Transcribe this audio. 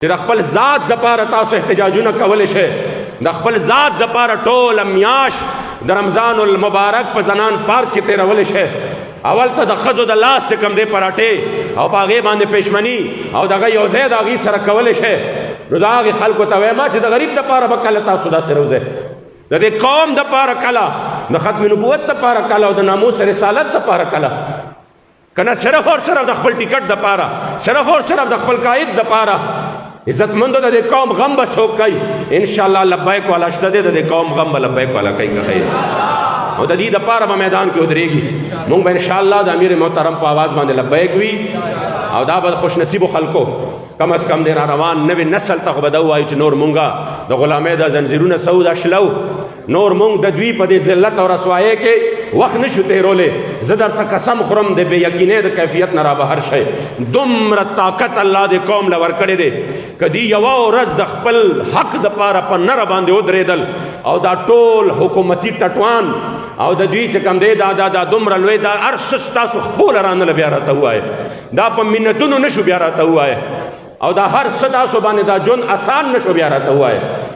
چې د خپل ذات دپاره تاسو احتجاجونه کولی شئ، د خپل ذات دپاره ټوله میاشت د رمضان المبارک په زنان پارک کې تېرولی شئ. اول ته د ښځو د لاس چې کوم دی پراټې او په هغې باندې پېشمني او دغه یو ځای د هغې سره کولی شئ. نو زه هغې خلکو ته وایم چې د غریب دپاره به کله تاسو داسې روزئ، د دې قوم دپاره کله، د ختم نبوت دپاره کله او د ناموس رسالت دپاره کله، کنه صرف اور صرف د خپل ټیکټ دپاره، صرف اور صرف د خپل قائد دپاره. عزتمندو د دې قوم غم به څوک کوي؟ انشاءالله لبیک والا شته دی، د دې قوم غم به لبیک والا کوي که خیر او د دې دپاره به میدان کې ودرېږي. مونږ به انشاءالله د امیر محترم په آواز باندې لبیک وي او دا به د خوش نصیبو خلکو کم از کم دی را روان نوې نسل ته خو به دا ووایو چې نور مونږه د غلامۍ د زنځیرونه څه د شلو، نور مونږ د دوی په دې ذلت او رسوایۍ کې وخت نشو تېرولی. زه درته قسم خورم د بې یقینۍ د کیفیت نه را بهر شئ. دومره طاقت الله دې قوم له ورکړی دی که دوی یوه ورځ د خپل حق دپاره په نره باندې ودرېدل او دا ټول حکومتي ټټوان او د دوی چې کوم دی دا دومره لوی دا هر څه ستاسو خپله رانله بیا راته ووایه، دا په منتونو نشو بیا راته ووایه او دا هر څه تاسو باندې دا ژوند اسان نشو بیا راته ووایه.